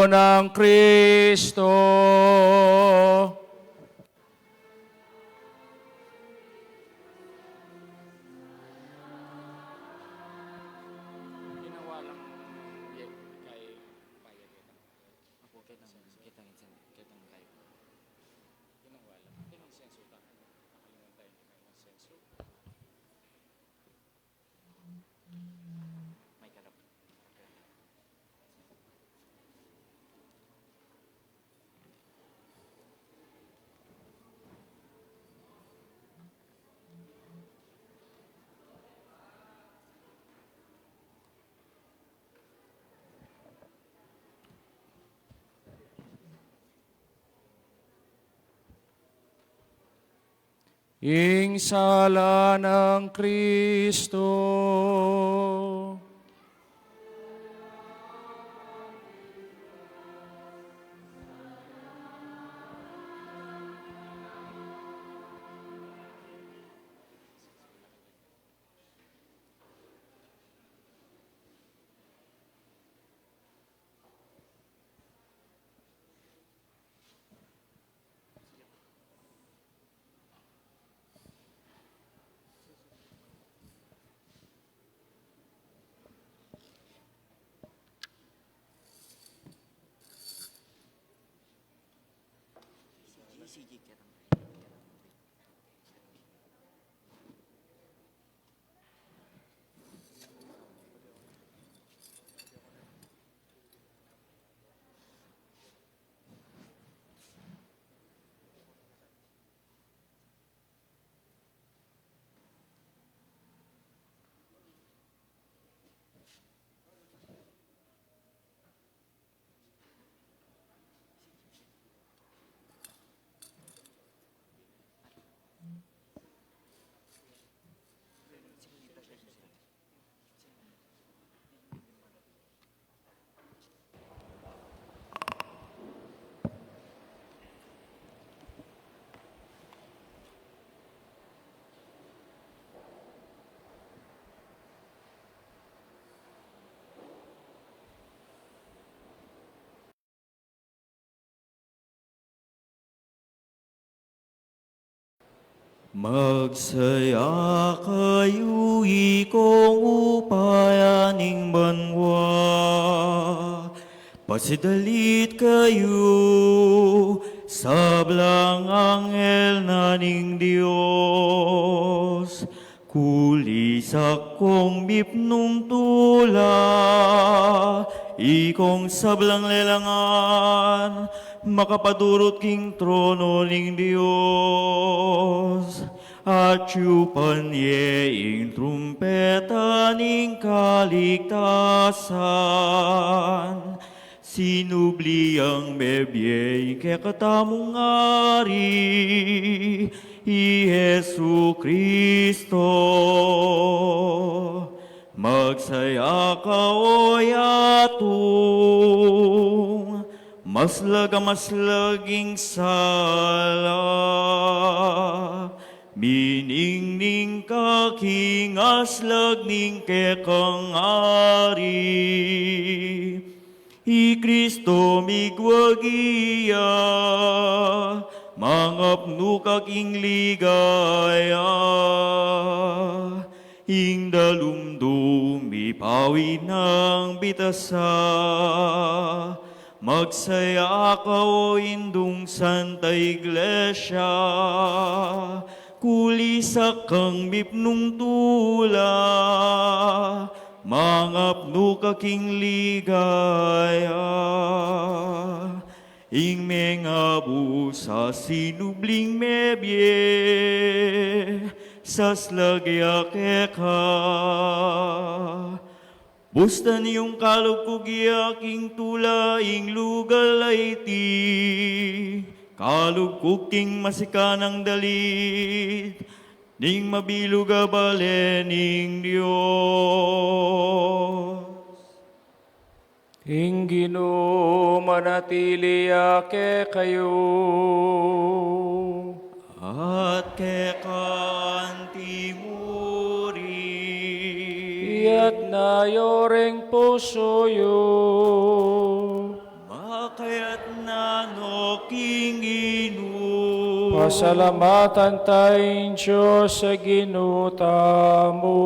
ng Kristo. Ing sala ng Kristo. Magsaya kayo ikong upayaning banwa, pasidalit kayo sa blang anghel na ning Diyos, Kulisak kong mipnong tula, ikong sablang lelangan, makapadurot king trono ning Dios. At yupan ing trumpeta ning kaligtasan, sinubli ang mebye kaya katamong ari, i Jesu Kristo. Magsaya ka o yatong, maslaging sala. Miningning ka king aslag ning kekang ari, i Kristo migwagiya, mangapno ka king ligaya. Ing dalumdum ipawi ng bitasa, magsaya ka o indung Santa Iglesia. Kulisak kang mipnong tula, mangapno ka king ligaya. Ing mengabu sa sinubling mebye, saslagya keka. Busta niyong kalog kugiya king tula, ing lugal ay ti. Kalog kuking masikanang dalit, ning mabiluga balening Diyos. Ing Ginoo manatili ake kayo. At kekanti muri, Iyat na yoreng puso yo. makayat na no king Ginoo. Pasalamatan tayong Diyos sa ginuta mo.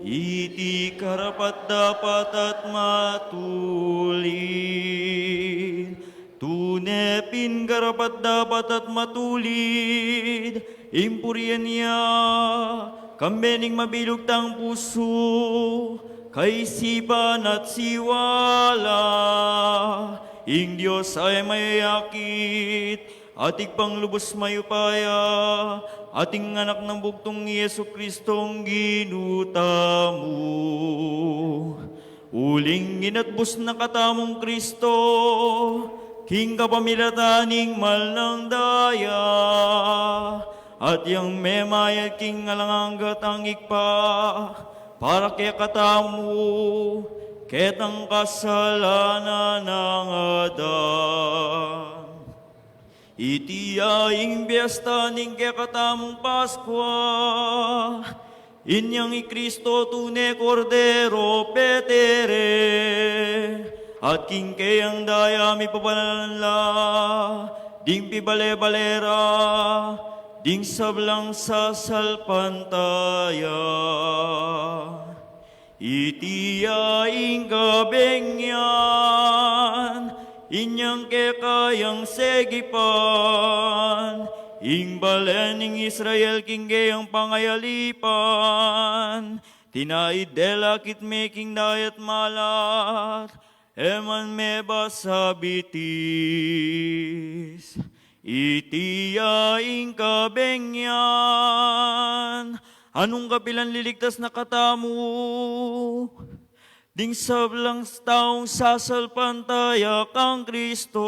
Iti karapat dapat at matulid, tunepin karapat dapat at matulid, impuryan niya, kambening mabilog tang puso, kaisipan at siwala, ing Diyos ay mayakit, ating panglubos mayupaya, ating anak ng bugtong ni Yesu Kristong ginuta mo. Uling ginatbus na katamong Kristo, king kapamilataning mal ng daya, at yang memayag king alanganggat ang ikpa, para kaya katamu, ketang kasalanan ng Adan. Iti aing biesta ning kekatamong Paskwa, inyang i Kristo tune Cordero petere, at king kayang daya mi papalanla, ding pibale-balera, ding sablang sa salpantaya. Iti aing kabengyan, inyang kekayang segipan, ing balening Israel king gayang pangayalipan, tinaid delakit making dayat malat, eman meba sabitis. Iti aing kabengyan, anong kapilan liligtas na katamu, ding sablang taong sasalpantaya kang Kristo,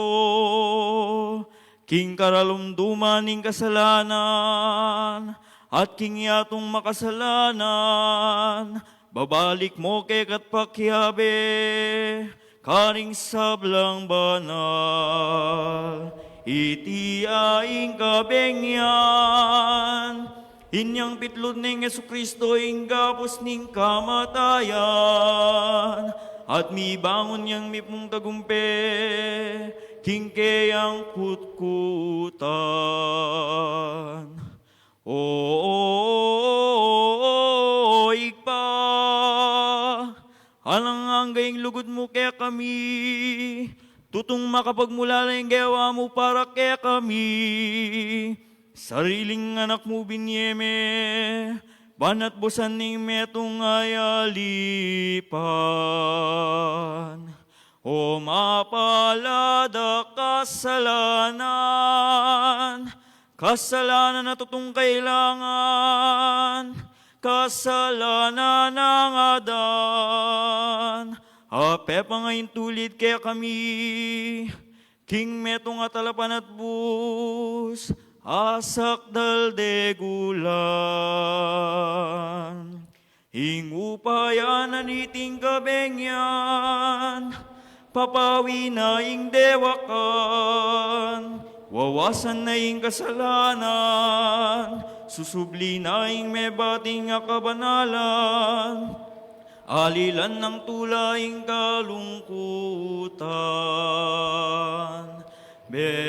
king karalumduman ning kasalanan, at king yatong makasalanan, babalik mo kekat pakyabe, karing sablang banal. Iti aing kabengyan, inyang pitlod ning Yesu Kristo ing gapos ning kamatayan, at mibangon niyang mipong tagumpe, king kayang kutkutan. O igpa, alang anggaying lugod mo kaya kami, tutong makapagmula na yung gawa mo para kaya kami, Sariling anak mo binyeme, banat busan ning metong ayalipan. O mapalada kasalanan, kasalanan na tutong kailangan, kasalanan ng adan. Ape pa ngayon tulid kaya kami, king metong atalapan at bus, asak daldegulan. Ingupayan aniting kabengyan, papawi na ing dewakan, wawasan na ing kasalanan, susubli na ing may bating akabanalan, alilan ng tulaing kalungkutan. Benging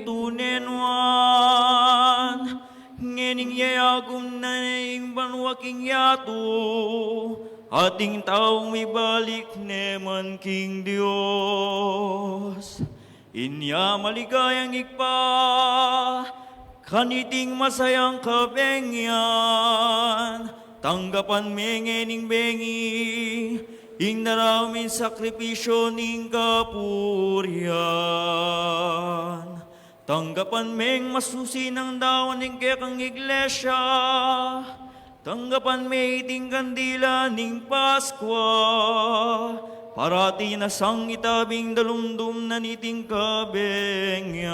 tunenwan, ngening yayagum na ing banwaking yato, ating taong may balik neman king Diyos. Inya maligayang ikpa, kaniting masayang kabengyan, tanggapan mengening bengi, ing naramin sakripisyo ning kapurian. Tanggapan meng masusi ng dawan ning kekang iglesia, tanggapan may iting kandila ning Paskwa, parati na sang itabing dalumdum na niting kabengyan.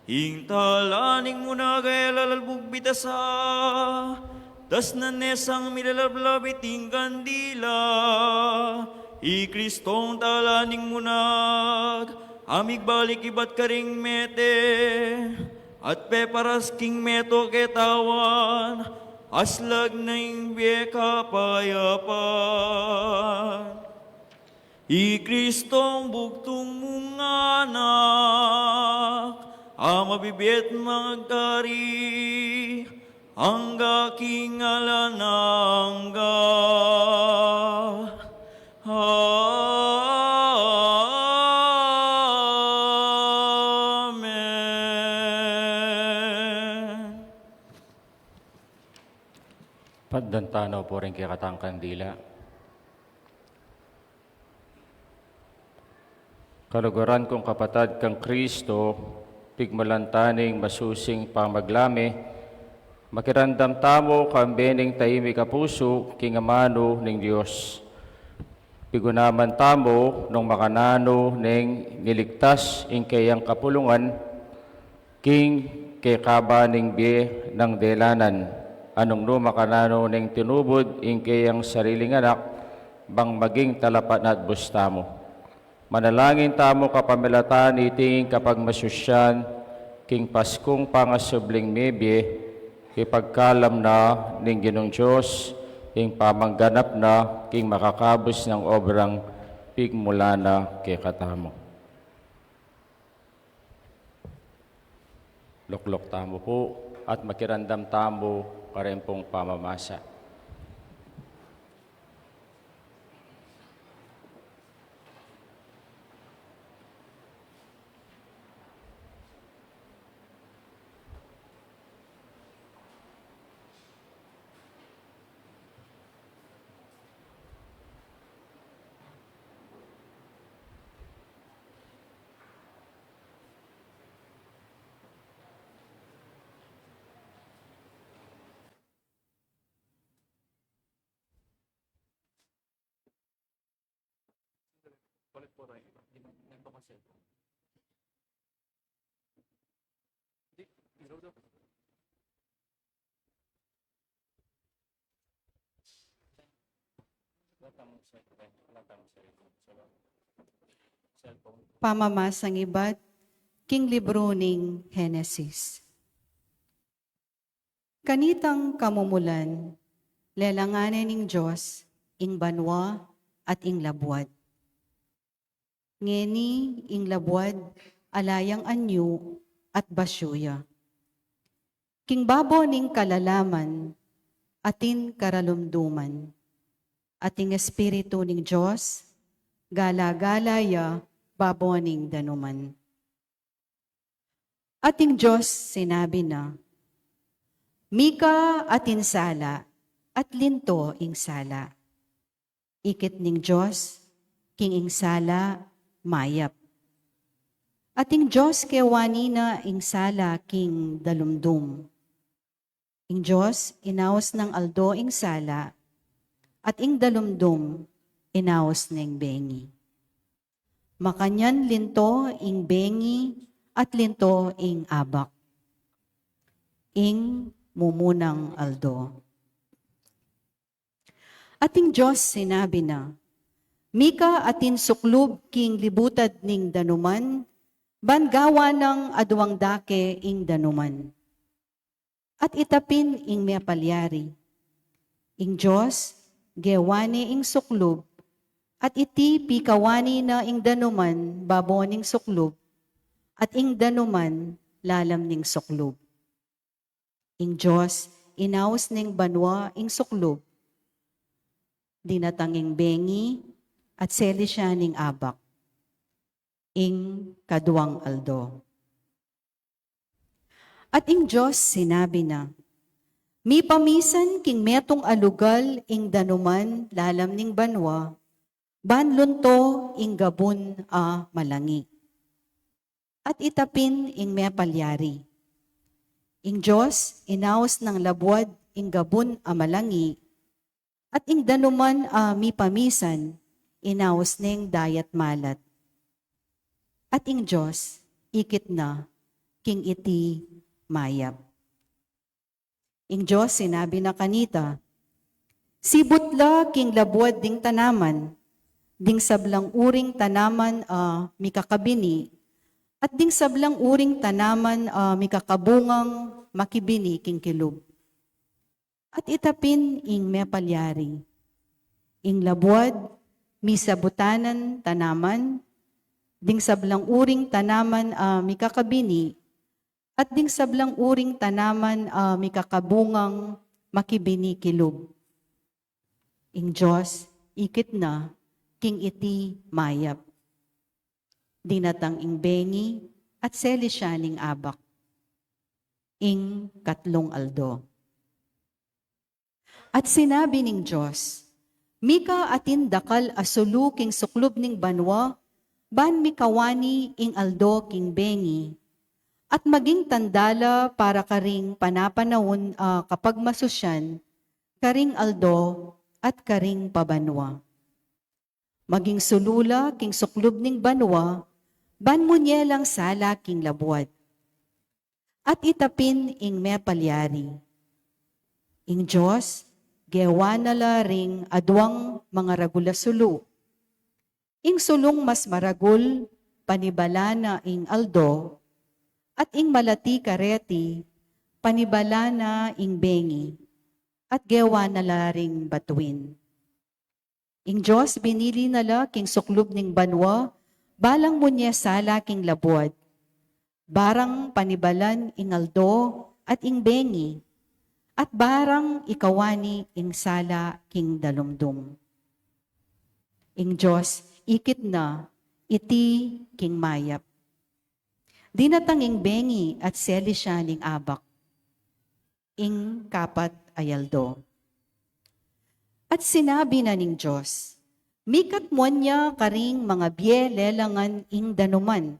Ing talaning muna gaya lalalbog bitasa, das na nesang milalablab iting kandila, i Kristong talaning munag, amig balik ibat karing mete, at peparas king meto ketawan, aslag na ing biye kapayapan. I Kristong bugtong mong anak, amabibit magkari, angga king alanangga. Amen. Paddantanaw po rin kaya katang kandila. Kaluguran kong kapatad kang Kristo, pigmalantaning masusing pamaglami, makirandam tamo kambening taimi kapuso, kingamano ning Diyos. Pigunaman tamo nung makanano ning niligtas ing kayang kapulungan, king kay kaba ning biye ng delanan, anong no makanano ning tinubod ing kayang sariling anak, bang maging talapat at bustamo. Manalangin tamo kapamilatan iting kapag masusyan, king Paskong pangasubling mebye, ipagkalam na ning Ginong Diyos, king pamangganap na, king makakabos ng obrang pigmula na kay katamo. Luklok tamo po, at makirandam tamo karempong pamamasa. Pamamasang ibat, king libro ning Henesis. Kanitang kamumulan, lelanganin ning Diyos, ing banwa at ing labwad. Ngeni ing labwad, alayang anyo at basyuya. King babo ning kalalaman, atin karalumduman. Ating espiritu ning Diyos, gala-galaya, baboning danuman. Ating Diyos sinabi na, Mika atin sala, at linto ing sala. Ikit ning Diyos, king ing sala, mayap. Ating Diyos kewani na ing sala king dalumdum. Ing Diyos inaos ng aldo ing sala, at ing dalumdum inaos ng bengi. Makanyan linto ing bengi at linto ing abak. Ing mumunang aldo. Ating Diyos sinabi na, Mika atin suklob king libutad ning danuman, bangawa ng adwang dake ing danuman. At itapin ing meapalyari. Ing Diyos, gewani ing suklob, at iti pikawani na ing danuman baboning suklob, at ing danuman lalam ning suklob. Ing Diyos, inaos ning banwa ing suklob, dinatanging bengi, at seli siya ning abak, ing kaduang aldo. At ing Diyos sinabi na, Mi pamisan king metong alugal ing danuman lalam ning banwa, banlunto ing gabun a malangi. At itapin ing mepalyari. Ing Diyos inaos ng labwad ing gabun a malangi, at ing danuman a mi pamisan, inaos ning dayat malat. At ing Diyos, ikit na, king iti mayap. Ing Diyos sinabi na kanita, Sibutla king labwad ding tanaman, ding sablang uring tanaman mikakabini, at ding sablang uring tanaman mikakabungang makibini king kilub. At itapin ing mepalyari, ing labwad misabutanan tanaman, ding sablang uring tanaman mikakabini, at ding sablang uring tanaman mikakabungang makibini kilub. Ing Diyos, ikit na, king iti mayap. Dinatang ing bengi, at seli siya ning abak. Ing katlong aldo. At sinabi ning Diyos, Mika atin dakal asulu king suklob ning banwa, ban mikawani ing aldo king bengi, at maging tandala para karing panapanahon kapag masusyan, karing aldo at karing pabanwa. Maging sulula king suklob ning banwa, ban munyelang sala king labwad. At itapin ing mepalyari. Ing Diyos, gewa nala ring adwang mga ragula sulu. Ing sulong mas maragul, panibala na ing aldo, at ing malati kareti, panibala na ing bengi, at gewa nala ring batuin. Ing Diyos binili nala king suklob ning banwa, balang munye sala king labwad, barang panibalan ing aldo at ing bengi, at barang ikawani ing sala king dalumdum. Ing Diyos, ikit na, iti king mayap. Dinatanging bengi at seli siya ning abak. Ing kapat ayaldo. At sinabi na ning Diyos, Mikat mo niya karing mga bie lelangan ing danuman,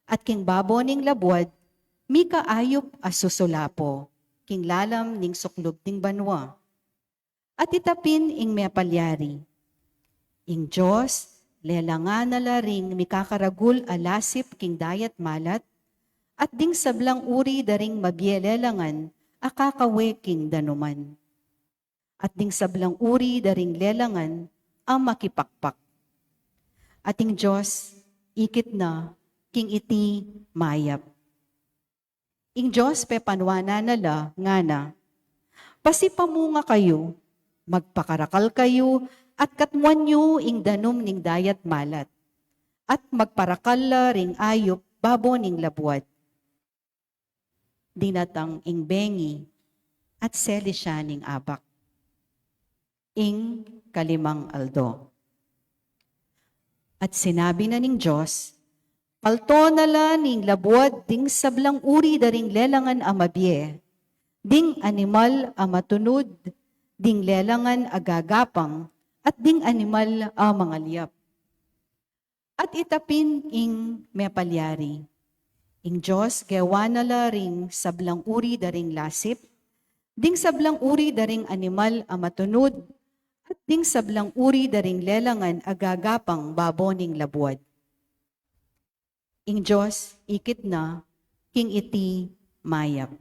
at king babo ning labwad, mika ayop asusulapo, king lalam ning suklob ning banwa. At itapin ing mepalyari. Ing Diyos, lelangan na laring mikakaragul alasip king dayat malat, at ding sablang uri daring mabielelangan akakawe king danuman. At ding sablang uri daring lelangan ang makipakpak. Ating Diyos, ikit na, king iti mayap. Ing Diyos pe panwana nala nga na, pasipamunga kayo, magpakarakal kayo, at katmuan nyo ing danum ning dayat malat, at magparakala ring ayop babo ning labwad. Dinatang ing bengi, at seli siya ning abak. Ing kalimang aldo. At sinabi na ning Diyos, Palto nala ning labuad ding sablang uri daring lelangan a mabye. Ding animal a matunod, ding lelangan a gagapang, at ding animal a mangalyap. At itapin ing mepalyari. Ing Diyos gawa nala ring sablang uri daring lasip, ding sablang uri daring animal a matunod, at ding sablang uri daring lelangan a gagapang baboning labuad. Ing Diyos ikit na, king iti mayap.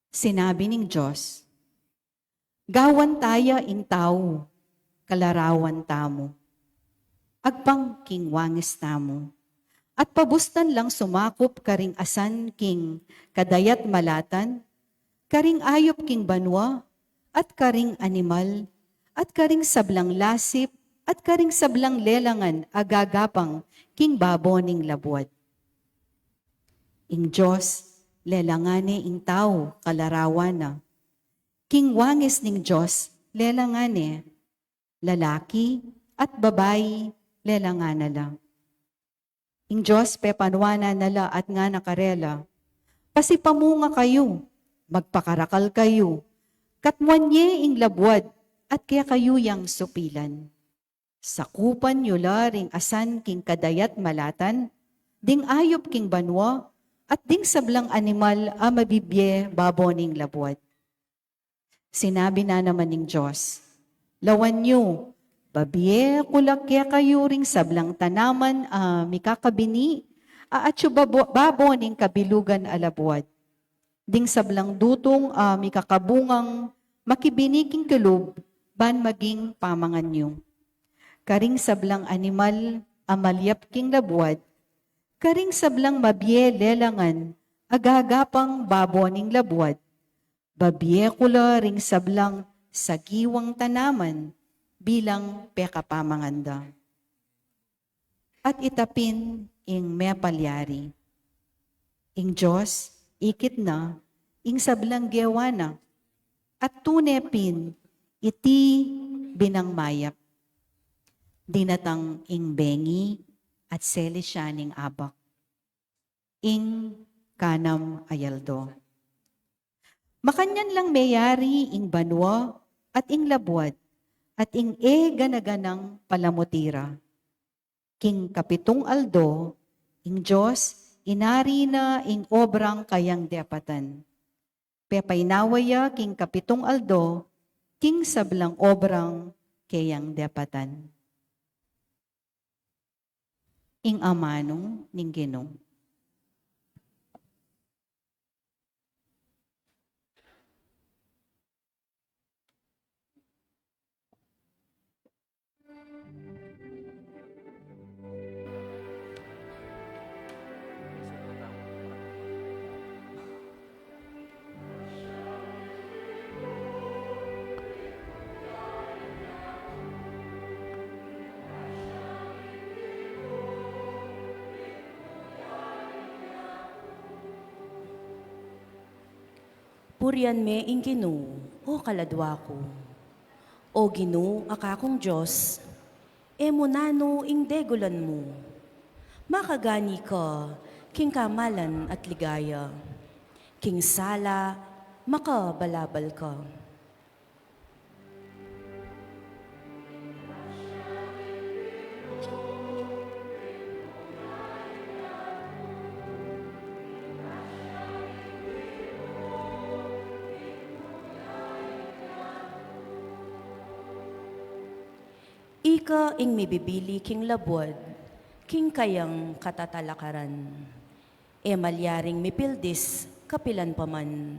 Sinabi ning Diyos, gawan taya ing tao, kalarawan tamo. Agpang king wangis tamo. At pabustan lang sumakop karing asan king kadayat malatan, karing ayop king banwa, at karing animal, at karing sablang lasip, at karing sablang lelangan agagapang king baboning labuad. Ing Diyos, lelangane ing tao, kalarawan na. King wangis ning Diyos, lelangane, lalaki at babae, lelangana lang. Ing Diyos, pepanwana nala at nga nakarela, pasipamunga kayo, magpakarakal kayo, katwanye ing labuad, at kaya kayo yang supilan. Sakupan nyo ring asan king kadayat malatan, ding ayop king banwa, at ding sablang animal a mabibye baboning labuad. Sinabi na naman ng Diyos, lawan nyo, babye kulakya kayo ring sablang tanaman mikakabini, aatyo baboning kabilugan alabuad. Ding sablang dutong mikakabungang makibiniking kulub, ban maging pamangan nyo. Karing sablang animal, amalyap king labuad, karing sablang mabye lelangan, agagapang baboning labuad, babye kula ring sablang sagiwang tanaman, bilang pekapamanganda. At itapin ing mepalyari. Ing Diyos, ikit na, ing sablang gewana, at tunepin, iti binangmayap. Dinatang ing bengi at selisyaning abak. Ing kanam ayaldo. Makanyan lang mayari ing banwa at ing labuad at ing ganaganang palamutira. King kapitong aldo, ing Diyos, inari na ing obrang kayang depatan. Pepainawaya king kapitong aldo, king sablang obrang kayang depatan. Ing amanong ning Ginoo. Purian me ing Ginoo, o kaladwa ko. O Ginoo, akakong Diyos, emunano ing degulan mo. Makagani ka, king kamalan at ligaya. King sala, makabalabal ka. Ika ing mibibili king labuad, king kayang katatalakaran. E malyaring mipildis, kapilan paman.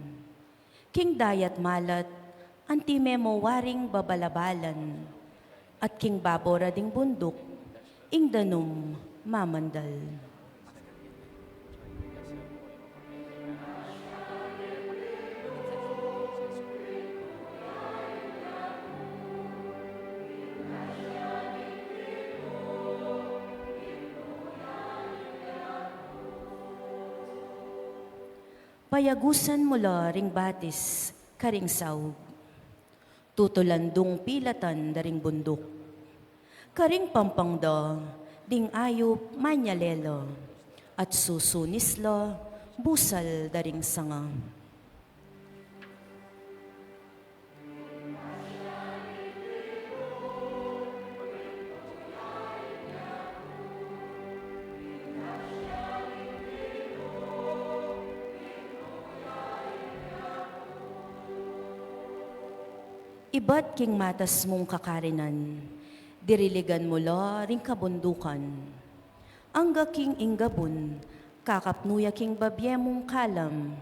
King dayat malat, antimemo waring babalabalan. At king babora ding bundok, ing danum mamandal. Payagusan mula ring batis, karing saug. Tutulandong pilatan daring bundok. Karing pampangda, ding ayop manyalelo, at susunislo, busal daring sanga. Iba't king matas mong kakarinan, diriligan mo lo ring kabundukan. Angga king inggabon, kakapnuya king babye mong kalam.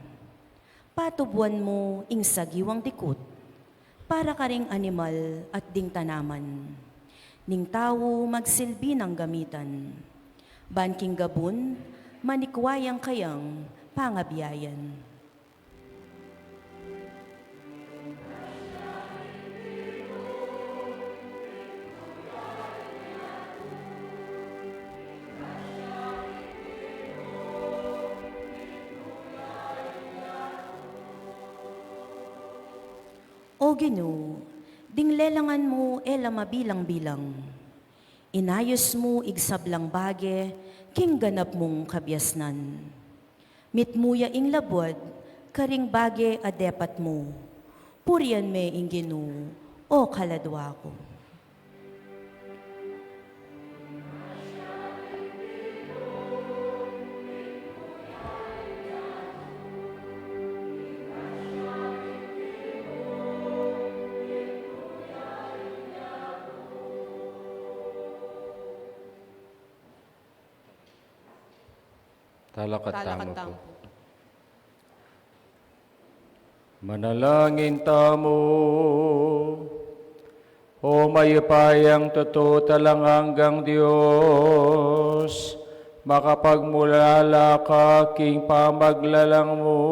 Patubuan mo ing sagiwang dikut, para ka ring animal at ding tanaman. Ning tao magsilbi ng gamitan. Ban king gabon, manikwayang kayang pangabiyayan. O Ginoo, dinglelangan mo ela mabilang-bilang. Inayos mo igsablang bage, king ganap mong kabyasnan. Mitmuya ing labwad, karing bage adepat mo. Purian me ing Ginoo, o kaladwa ko. Talakad tamo po. Manalangin tamo, o mayapayang totoo talangang Diyos, makapagmulala ka king pamaglalang mo,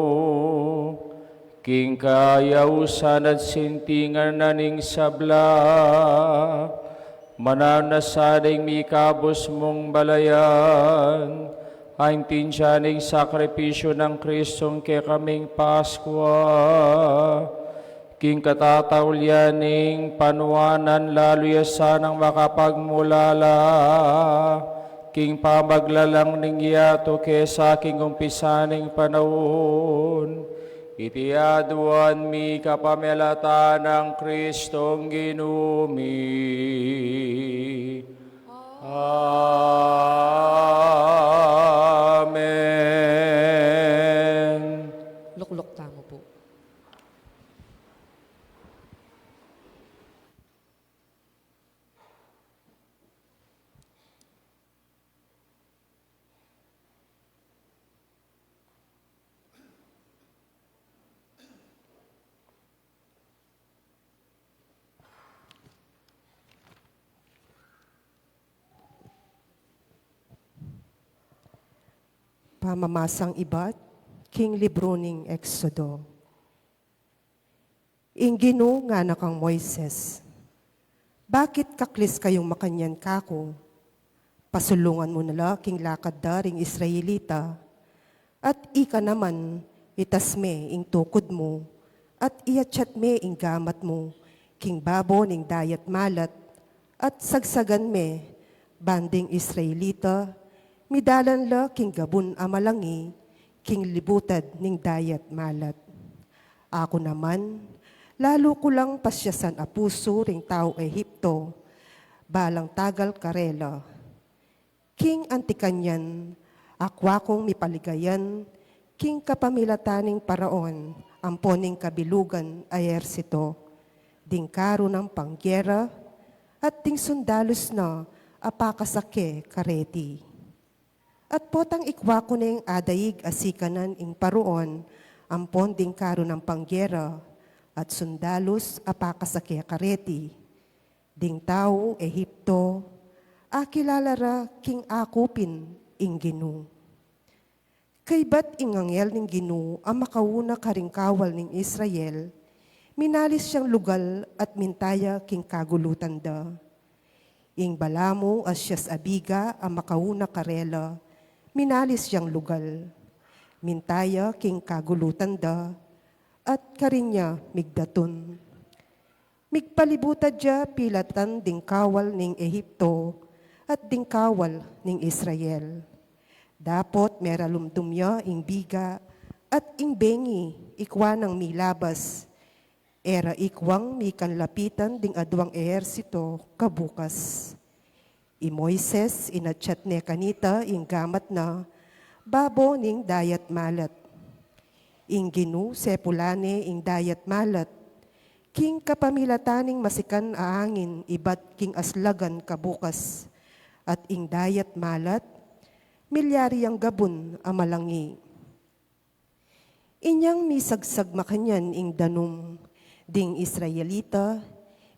king kayausan at sintingan na ning sabla, mananasaling mikabos mong balayan, ang tinsyaning sakripisyo ng Kristong kay kaming Paskwa, king katatawlyaning panuanan lalo yasanang makapagmulala, king pamaglalang ning yato kesa king umpisaning panahon, itiaduan mi kapamelata ng Kristong ginumi. Amen. Luklok tamo po. Pamamasang iba't king libro ning Exodo. Ingino nga na kang Moises, bakit kaklis kayong makanyan kako? Pasulungan mo nala king lakad daring Israelita, at ika naman itasme ing tukod mo, at iatsyat me ing gamat mo, king babo ning dayat malat, at sagsagan me, banding Israelita, midalan la king gabun amalangi, king libutad ning dayat malat. Ako naman, lalo ko lang pasyasan a puso ring tao Ehipto, balang tagal karela. King antikanyan, akwa kong mipaligayan, king kapamilataning paraon, amponing kabilugan ayersito, ding karo ng pangyera, at ding sundalos na apakasake kareti. At potang ikwa ko na yung adayig asikanan ing paroon, ang ponding karo ng pangyera, at sundalos apakasake kareti. Ding tao, Ehipto, akilalara king akupin ing Ginoo. Kay ba't ingangel ning Ginoo ang makauna karing kawal ning Israel, minalis siyang lugal at mintaya king kagulutan da. Ing balamo as siyas abiga ang makauna karela, minalis siyang lugal, mintaya king kagulutan da, at karinya migdaton. Migpalibutad dia pilatan ding kawal ning Ehipto, at dingkawal ning Israel. Dapot meralumdumya ing biga at ing bengi ikwa ng milabas. Era ikwang mi kanlapitan ding adwang ehersito kabukas. I Moises inatsyat ne kanita ing gamat na babo ning dayat malat. Ing Ginu sepulane ing dayat malat. King kapamilataning masikan aangin ibat king aslagan kabukas. At ing dayat malat milyari ang gabon amalangi. Inyang misagsag makanyan ing danum ding Israelita,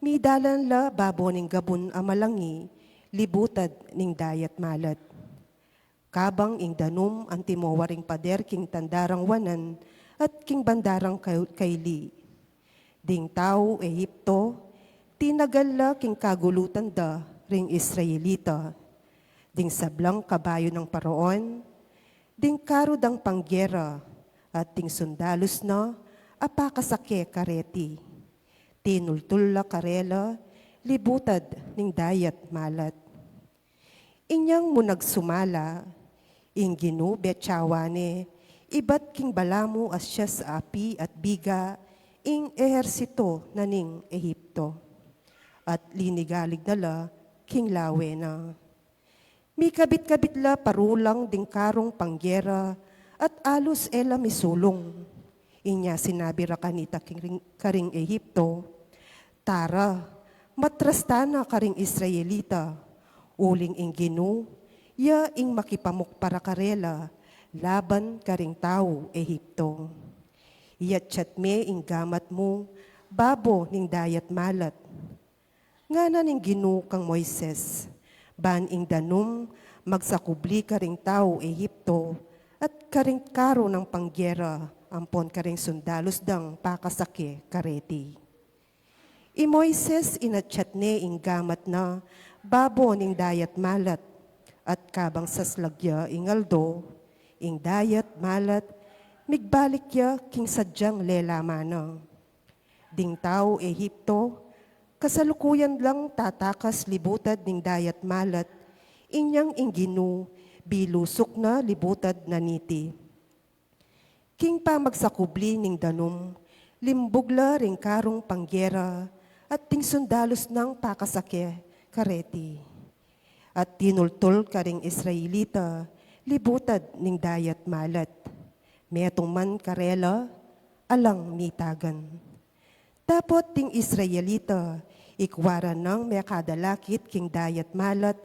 mi dalan la babo ning gabon amalangi, libutad ning dayat malat. Kabang ing danum ang timowaring pader king tandarang wanan at king bandarang kayli. Ding tao Ehipto, tinagal la king kagulutan da ring Israelita. Ding sablang kabayo ng Paraon, ding karudang panggera, at ding sundalos na apakasake kareti. Tinultul la karela, libutad ning dayat malat. Inyang munag sumala, ing Ginu betsawane, ibat king balamu as siya sa api at biga, ing ehersito na ning Ehipto. At linigalig nala, king lawe na. Mi kabit-kabit la parulang ding karong panggera, at alos ela misulong. Inya sinabi ra kanita karing Ehipto, tara, matrastana karing Israelita, uling ing Ginu, ya ing makipamuk para karela, laban karing tao Ehipto. Iyatsyat me ing gamat mo, babo ning dayat malat. Ngana ning Ginu kang Moises, ban ing danum, magsakubli karing tao Ehipto, at karing karo ng panggera, ampon karing sundalos dang pakasake kareti. I Moises inatsyat ne ing gamat na babo ning dayat malat at kabang saslagya ing aldo, ing dayat malat, migbalik ya king sadyang lelamana. Ding tao Ehipto, kasalukuyan lang tatakas libutad ning dayat malat, inyang ing Ginu, bilusok na libutad na niti. King pa magsakubli ning danum, limbugla ring karong panggera, at ting sundalos ng pakasake kareti. At tinultol karing Israelita, libutad ning dayat malat. Metong man karela, alang mitagan. Tapot ting Israelita, ikwara ng mekadalakit king dayat malat,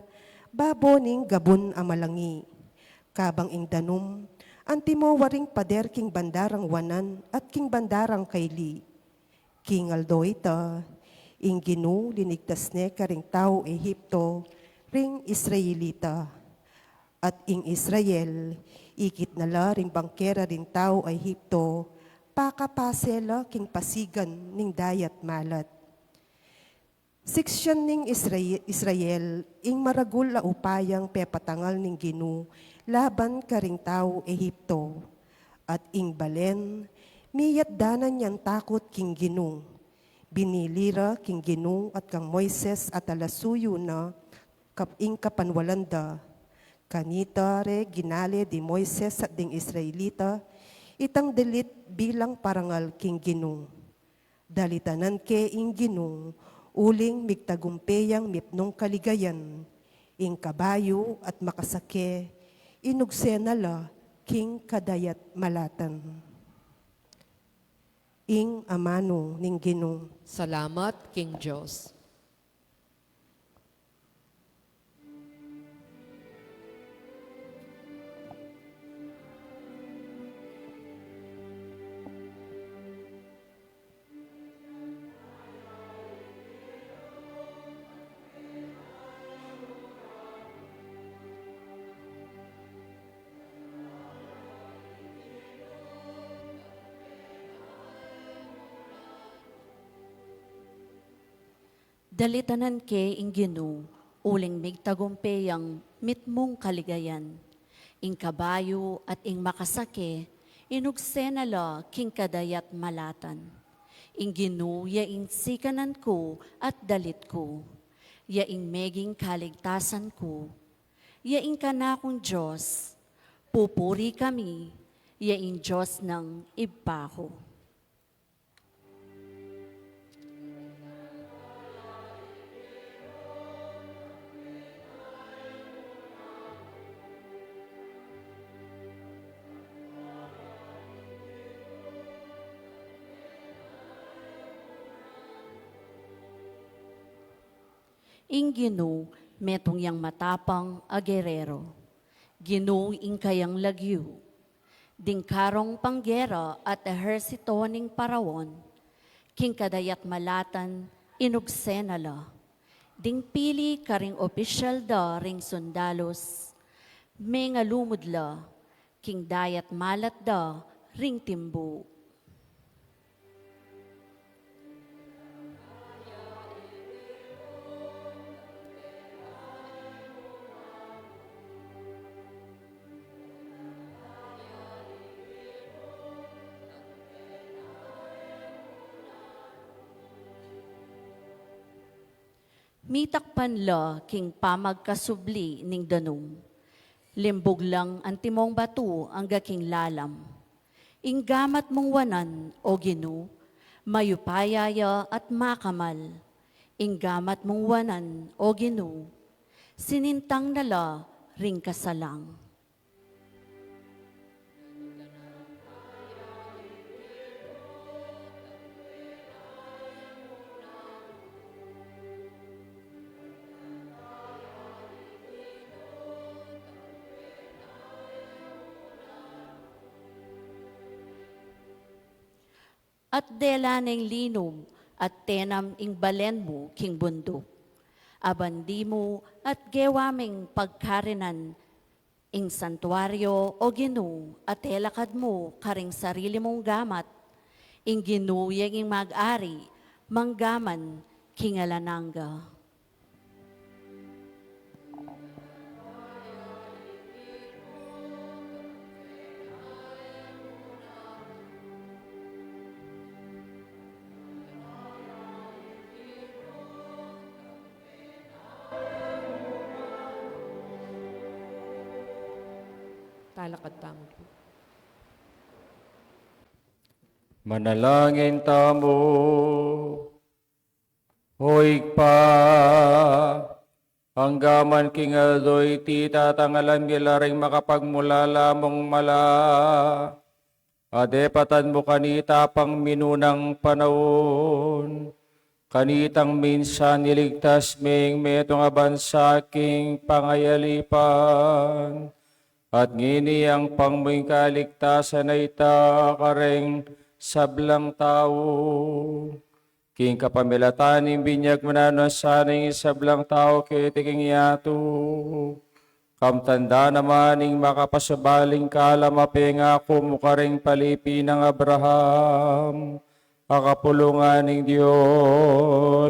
babo ning gabon amalangi. Kabang ing danum, antimo waring pader king bandarang wanan at king bandarang kayli. King aldo ita, ing Ginu linigtas ne karing tao Ehipto, ring Israelita. At ing Israel, ikit nala ring bangkera ring tao Ehipto, pakapasela king pasigan ning dayat malat. Seksyon ning Israel, ing maragul la upayang pepatangal ning Ginu, laban karing tao Ehipto. At ing balen, miyat danan niyang takot king Ginu. Binilira king Ginu at kang Moises at alasuyo na ing kapanwalanda. Kanita re ginale di Moises at ding Israelita, itang delit bilang parangal king Ginu. Dalitanan ke ing Ginu, uling migtagumpeyang mipnong kaligayan, ing kabayo at makasake, inugsenala king kadayat malatan. Ing amano ning Ginu. Salamat, King Diyos. Dalitanan ke ing Ginu, uling migtagumpeyang mitmong kaligayan. Ing kabayo at ing makasake, inugsenala king kadayat malatan. Ing Ginu ya ing sikanan ko at dalit ko. yaing meging kaligtasan ko, yaing ka na akong Diyos, pupuri kami, yaing Diyos ng iba ko. Ing Ginoo, metong yang matapang a gerero. Ginoo ing kayang lagyu. Ding karong panggera at ehersito ning parawon. King kadayat malatan, inugsenala. Ding pili karing opisyal da ring sundalos. May nga lumudla, king dayat malat da ring timbu. Mitakpan la king pamagkasubli ning danong. Limbog lang ang timong batu ang gaking lalam. Inggamat mong wanan, o Ginoo, mayupayaya at makamal. Inggamat mong wanan, o Ginoo, sinintang nala ring kasalang. At dela ning linom at tenam ing balen mo king bundok. Abandi mo at gewaming pagkarinan ing santuaryo o Ginoo at telakad mo karing sarili mong gamat. Ing Ginoo yang ing mag-ari, manggaman kingalananga. Talakad tamo. Manalangin tamo, hoig pa, hanggaman kingadoy ti tatangalan gilaring makapagmula lamong mala, adepatan mo kanita pang minunang panahon, kanitang minsan niligtas ming metong abansa king pangayalipan, at ngini ang pangmoy kaligtasan na ita kareng sablang tao. King kapamilatan ng binyag manano saning sablang tao kitiking yato. Kamtanda naman ng makapasubaling kalamaping ako mukaring palipi ng Abraham. Akapulungan ng Diyos.